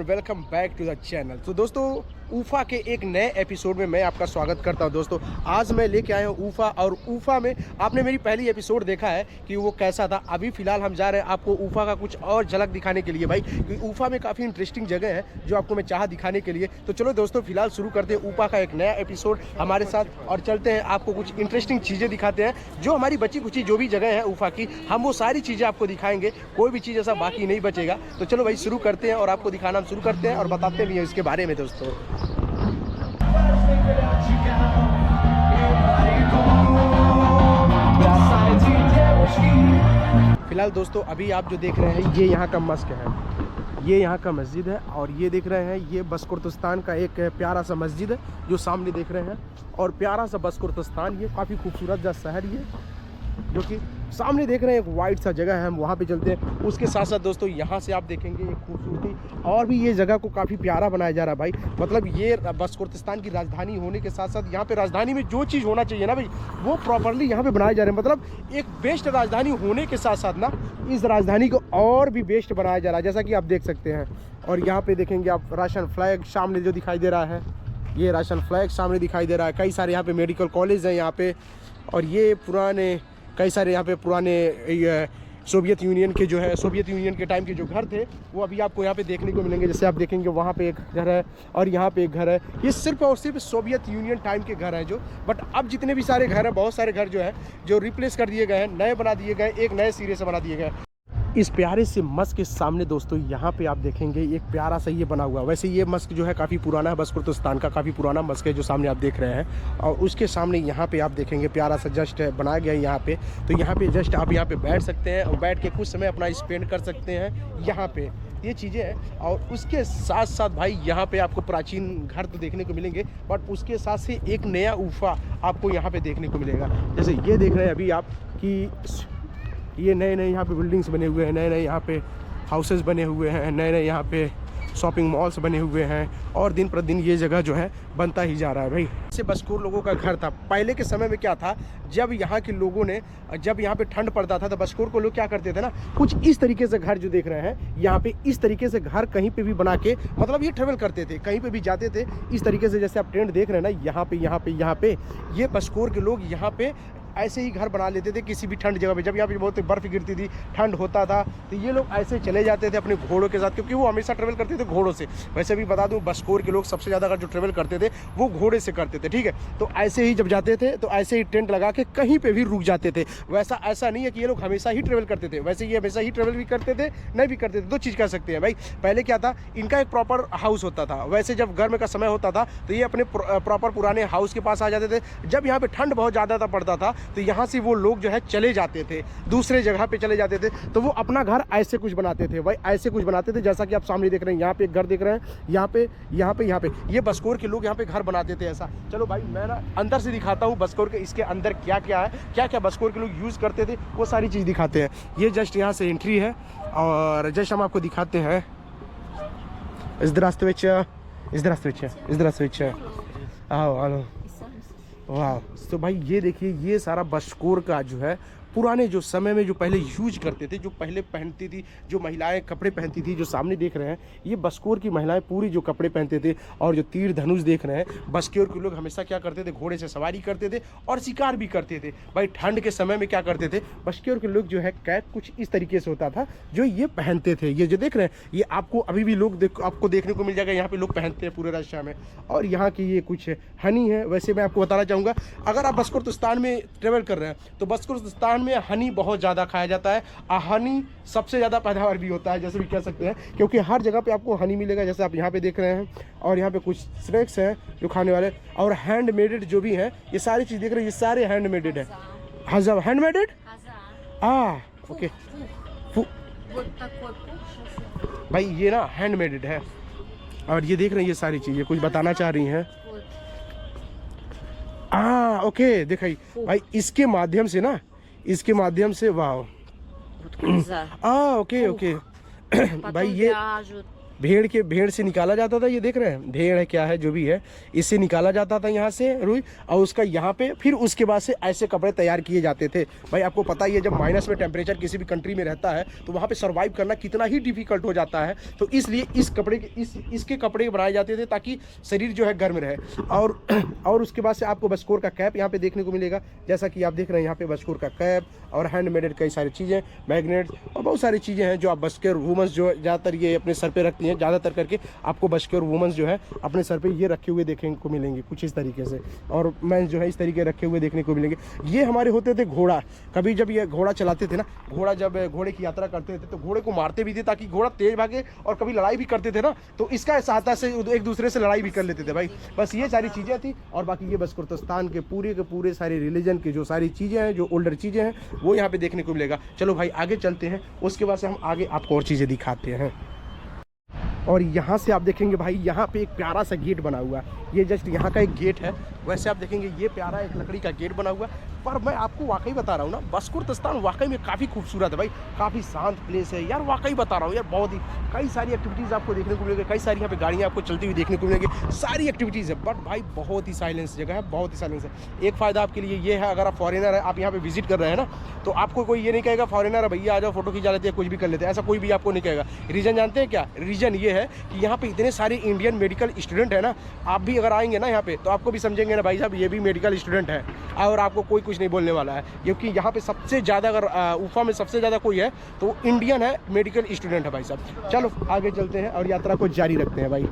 And welcome back to the channel. तो दोस्तों ऊफा के एक नए एपिसोड में मैं आपका स्वागत करता हूं। दोस्तों आज मैं लेके आया हूं ऊफा, और ऊफा में आपने मेरी पहली एपिसोड देखा है कि वो कैसा था। अभी फिलहाल हम जा रहे हैं आपको ऊफा का कुछ और झलक दिखाने के लिए भाई, क्योंकि ऊफा में काफ़ी इंटरेस्टिंग जगह है जो आपको मैं चाह दिखाने के लिए। तो चलो दोस्तों फिलहाल शुरू करते हैं ऊफा का एक नया एपिसोड हमारे साथ, और चलते हैं आपको कुछ इंटरेस्टिंग चीज़ें दिखाते हैं जो हमारी बची कुची जो भी जगह है ऊफा की, हम वो सारी चीज़ें आपको दिखाएंगे, कोई भी चीज़ ऐसा बाकी नहीं बचेगा। तो चलो भाई शुरू करते हैं और आपको दिखाना हम शुरू करते हैं और बताते भी हैं इसके बारे में। दोस्तों फिलहाल दोस्तों अभी आप जो देख रहे हैं ये यहाँ का मस्क है, ये यहाँ का मस्जिद है, और ये देख रहे हैं ये बशकोर्तस्तान का एक प्यारा सा मस्जिद है जो सामने देख रहे हैं। और प्यारा सा बशकोर्तस्तान, ये काफ़ी खूबसूरत सा शहर ये जो कि सामने देख रहे हैं, एक वाइट सा जगह है, हम वहाँ पे चलते हैं। उसके साथ साथ दोस्तों यहाँ से आप देखेंगे एक खूबसूरती, और भी ये जगह को काफ़ी प्यारा बनाया जा रहा है भाई। मतलब ये बशकोर्तस्तान की राजधानी होने के साथ साथ यहाँ पे राजधानी में जो चीज़ होना चाहिए ना भाई, वो प्रॉपरली यहाँ पे बनाए जा रहे हैं। मतलब एक बेस्ट राजधानी होने के साथ साथ ना इस राजधानी को और भी बेस्ट बनाया जा रहा है, जैसा कि आप देख सकते हैं। और यहाँ पे देखेंगे आप राशन फ्लैग सामने जो दिखाई दे रहा है, ये राशन फ्लैग सामने दिखाई दे रहा है। कई सारे यहाँ पे मेडिकल कॉलेज हैं यहाँ पे, और ये पुराने कई सारे यहाँ पे पुराने सोवियत यूनियन के जो है, सोवियत यूनियन के टाइम के जो घर थे वो अभी आपको यहाँ पे देखने को मिलेंगे। जैसे आप देखेंगे वहाँ पे एक घर है और यहाँ पे एक घर है, ये सिर्फ और सिर्फ सोवियत यूनियन टाइम के घर हैं जो। बट अब जितने भी सारे घर हैं, बहुत सारे घर जो है जो रिप्लेस कर दिए गए हैं, नए बना दिए गए, एक नए सिरे से बना दिए गए। इस प्यारे से मस्क के सामने दोस्तों यहाँ पे आप देखेंगे एक प्यारा सा ये बना हुआ। वैसे ये मस्क जो है काफ़ी पुराना है, बशकोर्तस्तान का काफ़ी पुराना मस्क है जो सामने आप देख रहे हैं। और उसके सामने यहाँ पे आप देखेंगे प्यारा सा जस्ट बनाया गया है यहाँ पे। तो यहाँ पे जस्ट आप यहाँ पे बैठ सकते हैं और बैठ के कुछ समय अपना स्पेंड कर सकते हैं यहाँ पे, ये चीज़ें हैं। और उसके साथ साथ भाई यहाँ पे आपको प्राचीन घर तो देखने को मिलेंगे, बट उसके साथ से एक नया ऊफा आपको यहाँ पे देखने को मिलेगा। जैसे ये देख रहे हैं अभी आप कि ये नए नए यहाँ पे बिल्डिंग्स बने हुए हैं, नए नए यहाँ पे हाउसेस बने हुए हैं, नए नए यहाँ पे शॉपिंग मॉल्स बने हुए हैं, और दिन प्रतिदिन ये जगह जो है बनता ही जा रहा है भाई। जैसे बशकोर लोगों का घर था पहले के समय में, क्या था जब यहाँ के लोगों ने, जब यहाँ पे ठंड पड़ता था तो बशकोर को लोग क्या करते थे ना, कुछ इस तरीके से घर जो देख रहे हैं यहाँ पे, इस तरीके से घर कहीं पे भी बना के, मतलब ये ट्रेवल करते थे, कहीं पे भी जाते थे इस तरीके से। जैसे आप टेंट देख रहे हैं ना यहाँ पे यहाँ पे यहाँ पे, ये बशकोर के लोग यहाँ पे ऐसे ही घर बना लेते थे किसी भी ठंड जगह पे। जब यहाँ पे बहुत बर्फ़ गिरती थी, ठंड होता था, तो ये लोग ऐसे चले जाते थे अपने घोड़ों के साथ, क्योंकि वो हमेशा ट्रेवल करते थे घोड़ों से। वैसे भी बता दूं बशकोर के लोग सबसे ज़्यादा अगर जो ट्रेवल करते थे वो घोड़े से करते थे, ठीक है। तो ऐसे ही जब जाते थे तो ऐसे ही टेंट लगा के कहीं पर भी रुक जाते थे। वैसा ऐसा नहीं है कि ये लोग हमेशा ही ट्रेवल करते थे, वैसे ये हमेशा ही ट्रेवल भी करते थे, नहीं भी करते थे। दो चीज़ कर सकते हैं भाई। पहले क्या था, इनका एक प्रॉपर हाउस होता था। वैसे जब गर्म का समय होता था तो ये अपने प्रॉपर पुराने हाउस के पास आ जाते थे। जब यहाँ पे ठंड बहुत ज़्यादा पड़ता था तो यहाँ से वो लोग जो है चले जाते थे, दूसरे जगह पे चले जाते थे। तो वो अपना घर ऐसे कुछ बनाते थे भाई, ऐसे कुछ बनाते थे जैसा कि आप सामने देख रहे हैं। यहाँ पे एक घर देख रहे हैं, यहाँ पे यहाँ पे यहाँ पे ये बशकोर के लोग यहाँ पे घर बनाते थे ऐसा। चलो भाई मैं ना अंदर से दिखाता हूँ बशकोर के, इसके अंदर क्या क्या है, क्या क्या बशकोर के लोग यूज़ करते थे, वो सारी चीज़ दिखाते हैं। ये जस्ट यहाँ से एंट्री है और जस्ट हम आपको दिखाते हैं। आओ वाह। तो भाई ये देखिए, ये सारा बशकोर का जो है पुराने जो समय में जो पहले यूज करते थे, जो पहले पहनती थी, जो महिलाएं कपड़े पहनती थी, जो सामने देख रहे हैं ये बशकोर की महिलाएं पूरी जो कपड़े पहनते थे। और जो तीर धनुष देख रहे हैं, बशकोर के लोग हमेशा क्या करते थे, घोड़े से सवारी करते थे और शिकार भी करते थे भाई। ठंड के समय में क्या करते थे, बशकोर के लोग जो है कैप कुछ इस तरीके से होता था जो ये पहनते थे। ये जो देख रहे हैं ये आपको अभी भी लोग आपको देखने को मिल जाएगा, यहाँ पे लोग पहनते हैं पूरे रशिया में। और यहाँ की ये कुछ हनी है। वैसे मैं आपको बताना चाहूँगा, अगर आप बशकोर्तस्तान में ट्रेवल कर रहे हैं तो बशकोर्तस्तान में हनी बहुत ज़्यादा खाया जाता है। हनी सबसे ज़्यादा पैदावार भी होता है, जैसे भी कह सकते हैं, क्योंकि हर जगह पे आपको हनी मिलेगा। जैसे आप यहाँ पे देख रहे हैं, और यहाँ पे कुछ स्नैक्स हैं जो खाने वाले, और हैंडमेडेड जो भी हैं, ये सारी चीज़ देख रहे हैं, ये सारे हैंडमेडेड है। हज़ा हैंडमेडेड ओके भाई, ये ना हैंडमेडेड है। और ये देख रहे हैं ये सारी चीज़ें कुछ बताना चाह रही हैं। ओके दिखाई भाई, इसके माध्यम से ना, इसके माध्यम से वाह ओके भाई भेड़ से निकाला जाता था, ये देख रहे हैं भेड़ है क्या है जो भी है, इससे निकाला जाता था यहाँ से रुई, और उसका यहाँ पे फिर उसके बाद से ऐसे कपड़े तैयार किए जाते थे। भाई आपको पता ही है जब माइनस में टेम्परेचर किसी भी कंट्री में रहता है तो वहाँ पे सर्वाइव करना कितना ही डिफिकल्ट हो जाता है, तो इसलिए इस कपड़े के इसके कपड़े बनाए जाते थे ताकि शरीर जो है गर्म रहे। और उसके बाद से आपको बस्कोर का कैप यहाँ पे देखने को मिलेगा, जैसा कि आप देख रहे हैं यहाँ पे बस्कोर का कैप और हैंडमेड कई सारी चीज़ें, मैग्नेट और बहुत सारी चीज़ें हैं जो आप बस्कोर वुमेंस जो ज़्यादातर ये अपने सर पे रखती हैं। ज़्यादातर करके आपको बस्कोर वुमेंस जो है अपने सर पे ये रखे हुए देखने को मिलेंगे कुछ इस तरीके से, और मेंस जो है इस तरीके रखे हुए देखने को मिलेंगे। ये हमारे होते थे घोड़ा, कभी जब ये घोड़ा चलाते थे ना, जब घोड़े की यात्रा करते थे तो घोड़े को मारते भी थे ताकि घोड़ा तेज भागे, और कभी लड़ाई भी करते थे ना तो इसका सहायता से एक दूसरे से लड़ाई भी कर लेते थे भाई। बस ये सारी चीज़ें थी, और बाकी ये बस्कोरस्तान के पूरे सारे रिलीजन की जो सारी चीज़ें हैं, जो ओल्डर चीज़ें हैं वो यहाँ पे देखने को मिलेगा। चलो भाई आगे चलते हैं, उसके बाद से हम आगे आपको और चीज़ें दिखाते हैं। और यहाँ से आप देखेंगे भाई यहाँ पे एक प्यारा सा गेट बना हुआ है, ये जस्ट यहाँ का एक गेट है। वैसे आप देखेंगे ये प्यारा एक लकड़ी का गेट बना हुआ है, पर मैं आपको वाकई बता रहा हूँ ना, बस्कोरस्तान वाकई में काफ़ी खूबसूरत है भाई, काफ़ी शांत प्लेस है यार, वाकई बता रहा हूँ यार, बहुत ही कई सारी एक्टिविटीज़ आपको देखने को मिलेगी, कई सारी यहाँ पे गाड़ियाँ आपको चलती हुई देखने को मिलेगी, सारी एक्टिविटीज़ है, बट भाई बहुत ही साइलेंस जगह है, बहुत ही साइलेंस है। एक फ़ायदा आपके लिए ये है, अगर आप फॉरेनर है, आप यहाँ पे विजिट कर रहे हैं ना, तो आपको कोई ये नहीं कहेगा फॉरेनर है भैया आ जाओ फोटो खींचा लेते हैं, कुछ भी कर लेते हैं, ऐसा कोई भी आपको नहीं कहेगा। रीज़न जानते हैं क्या? रीज़न ये है कि यहाँ पे इतने सारे इंडियन मेडिकल स्टूडेंट है ना, आप भी अगर आएंगे ना यहाँ पे तो आपको भी समझेंगे ना भाई साहब ये भी मेडिकल स्टूडेंट है, और आपको कोई कुछ नहीं बोलने वाला है, क्योंकि यहाँ पे सबसे ज़्यादा अगर उफा में सबसे ज़्यादा कोई है तो इंडियन है, मेडिकल स्टूडेंट है भाई साहब। चलो आगे चलते हैं और यात्रा को जारी रखते हैं भाई।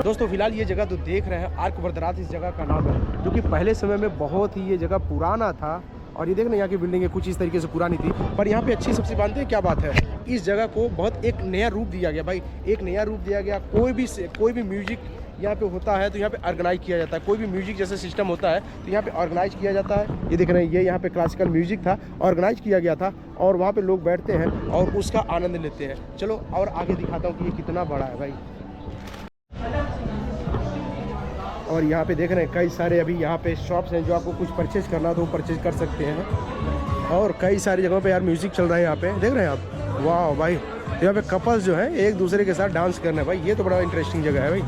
दोस्तों फिलहाल ये जगह तो देख रहे हैं आर्क वरदराज इस जगह का नाम है, जो कि पहले समय में बहुत ही ये जगह पुराना था, और ये देखना यहाँ की बिल्डिंगें कुछ इस तरीके से पुरानी थी, पर यहाँ पे अच्छी सबसे जानते हैं क्या बात है, इस जगह को बहुत एक नया रूप दिया गया भाई, एक नया रूप दिया गया। कोई भी म्यूजिक यहाँ पे होता है तो यहाँ पे ऑर्गेनाइज किया जाता है, कोई भी म्यूजिक जैसे सिस्टम होता है तो यहाँ पे ऑर्गेनाइज किया जाता है। ये देख रहे हैं ये यहाँ पे क्लासिकल म्यूजिक था, ऑर्गेनाइज किया गया था, और वहाँ पे लोग बैठते हैं और उसका आनंद लेते हैं। चलो और आगे दिखाता हूँ कि ये कितना बड़ा है भाई। और यहाँ पे देख रहे हैं कई सारे अभी यहाँ पे शॉप्स हैं, जो आपको कुछ परचेज करना हो तो परचेज कर सकते हैं, और कई सारी जगहों पे यार म्यूज़िक चल रहा है यहाँ पे, देख रहे हैं आप, वाह भाई। तो यहाँ पे कपल्स जो है एक दूसरे के साथ डांस करना है भाई, ये तो बड़ा इंटरेस्टिंग जगह है भाई,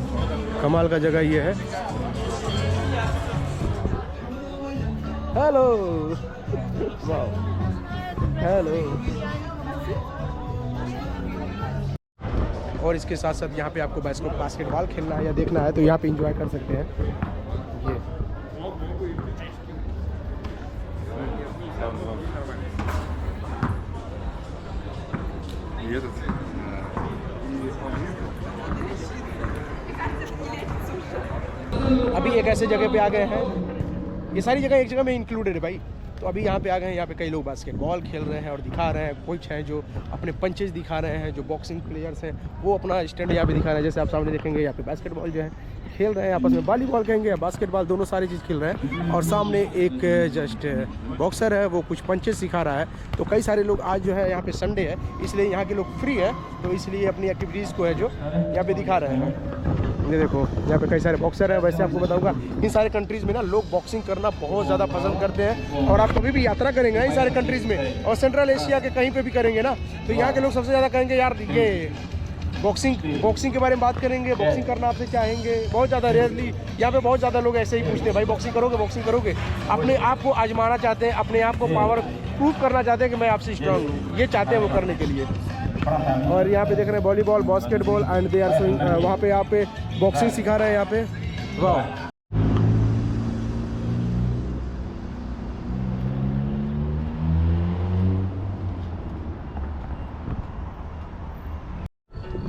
कमाल का जगह ये है। हेलो वाह हेलो। और इसके साथ साथ यहाँ पे आपको बास्केटबॉल खेलना है या देखना है तो यहाँ पे एंजॉय कर सकते हैं। ये अभी एक ऐसे जगह पे आ गए हैं, ये सारी जगह एक जगह में इंक्लूडेड है भाई। तो अभी यहाँ पे आ गए हैं, यहाँ पे कई लोग बास्केटबॉल खेल रहे हैं और दिखा रहे हैं, कुछ हैं जो अपने पंचेज दिखा रहे हैं, जो बॉक्सिंग प्लेयर्स हैं वो अपना स्टैंड यहाँ पे दिखा रहे हैं। जैसे आप सामने देखेंगे यहाँ पे बास्केटबॉल जो है खेल रहे हैं, आपस में वॉलीबॉल कहेंगे या बास्केटबॉल, दोनों सारी चीज़ खेल रहे हैं। और सामने एक जस्ट बॉक्सर है, वो कुछ पंचेज सिखा रहा है। तो कई सारे लोग आज जो है यहाँ पे संडे है इसलिए यहाँ के लोग फ्री है, तो इसलिए अपनी एक्टिविटीज़ को है जो यहाँ पे दिखा रहे हैं। ये देखो यहाँ पे कई सारे बॉक्सर हैं। वैसे आपको बताऊंगा इन सारे कंट्रीज़ में ना लोग बॉक्सिंग करना बहुत ज़्यादा पसंद करते हैं, और आप कभी भी यात्रा करेंगे ना इन सारे कंट्रीज़ में और सेंट्रल एशिया के कहीं पे भी करेंगे ना तो यहाँ के लोग सबसे ज़्यादा कहेंगे यार ये बॉक्सिंग के बारे में बात करेंगे, बॉक्सिंग करना आपसे चाहेंगे। बहुत ज़्यादा रेयरली यहाँ पे बहुत ज़्यादा लोग ऐसे ही पूछते हैं भाई बॉक्सिंग करोगे, अपने आप को आजमाना चाहते हैं, अपने आप को पावर प्रूव करना चाहते हैं कि मैं आपसे स्ट्रांग हूँ, ये चाहते हैं वो करने के लिए। और यहाँ पे देख रहे हैं volleyball, basketball and they are swing, वहाँ पे यहाँ पे बॉक्सिंग सिखा रहे हैं यहाँ पे। वाह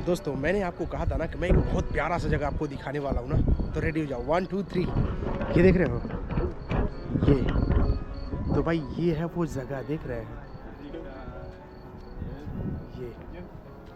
दोस्तों मैंने आपको कहा था ना कि मैं एक बहुत प्यारा सा जगह आपको दिखाने वाला हूँ ना, तो रेडी हो जाओ। 1 2 3 ये देख रहे हो, ये तो भाई ये है वो जगह, देख रहे हैं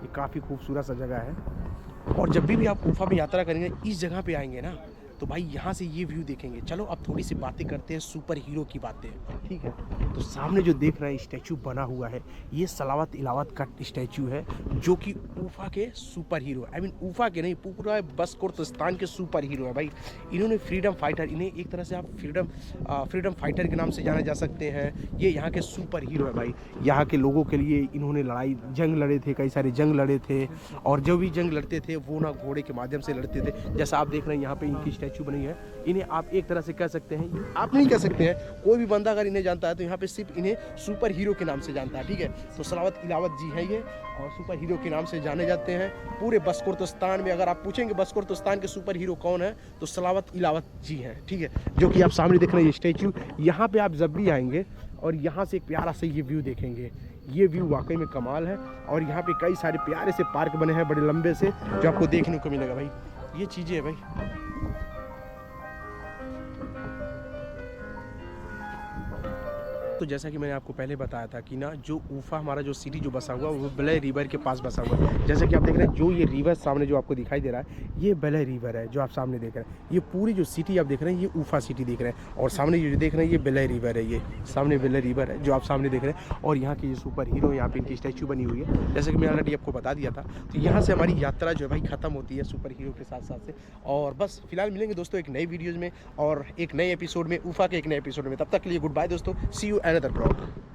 ये काफ़ी खूबसूरत सा जगह है। और जब भी आप गुफा में यात्रा करेंगे इस जगह पे आएंगे ना तो भाई यहाँ से ये व्यू देखेंगे। चलो अब थोड़ी सी बातें करते हैं सुपर हीरो की बातें, ठीक है। तो सामने जो देख रहे हैं स्टैचू बना हुआ है, ये सलावत इलावत का स्टैचू है, जो कि उफा के सुपर हीरो, आई मीन उफा के नहीं, पूरा बसकोर्तिस्तान के सुपर हीरो है भाई। इन्होंने फ्रीडम फाइटर, इन्हें एक तरह से आप फ्रीडम फाइटर के नाम से जाना जा सकते हैं। ये यहाँ के सुपर हीरो है भाई। यहाँ के लोगों के लिए इन्होंने जंग लड़े थे, कई सारे जंग लड़े थे, और जो भी जंग लड़ते थे वो ना घोड़े के माध्यम से लड़ते थे। जैसा आप देख रहे हैं यहाँ पे इनकी स्टैचू बनी है। इन्हें आप एक तरह से कह सकते हैं, आप नहीं कह सकते हैं, कोई भी बंदा अगर इन्हें जानता है तो यहाँ पे सिर्फ इन्हें सुपर हीरो के नाम से जानता है, ठीक है। तो सलावत इलावत जी है ये, और सुपर हीरो के नाम से जाने जाते हैं पूरे बसकोर्तिस्तान में। अगर आप पूछेंगे बसकोर्तिस्तान के सुपर हीरो कौन है, तो सलावत इलावत जी हैं, ठीक है। जो कि आप सामने देख रहे हैं ये स्टैचू, यहाँ पे आप जब भी आएंगे और यहाँ से एक प्यारा से ये व्यू देखेंगे, ये व्यू वाकई में कमाल है। और यहाँ पे कई सारे प्यारे से पार्क बने हैं बड़े लंबे से, जो आपको देखने को मिलेगा भाई। ये चीज़ें है भाई। तो जैसा कि मैंने आपको पहले बताया था कि ना, जो उफा हमारा जो सिटी जो बसा हुआ है वो बेलय रिवर के पास बसा हुआ है। जैसा कि आप देख रहे हैं, जो ये रिवर सामने जो आपको दिखाई दे रहा है, ये बेलय रिवर है जो आप सामने देख रहे हैं। ये पूरी जो सिटी आप देख रहे हैं, ये उफा सिटी देख रहे हैं, और सामने जो देख रहे हैं ये बेलय रिवर है। ये सामने बेलय रिवर है जो आप सामने देख रहे हैं। और यहाँ की जो सुपर हीरो, यहाँ पे इनकी स्टैचू बनी हुई है, जैसे कि मैंने ऑलरेडी आपको बता दिया था। तो यहाँ से हमारी यात्रा जो है भाई खत्म होती है सुपर हीरो के साथ साथ से। और बस फिलहाल मिलेंगे दोस्तों एक नई वीडियोज़ में और एक नए एपिसोड में, उफा के एक नए एपिसोड में। तब तक के लिए गुड बाय दोस्तों, सी यू अनदर ब्लॉग।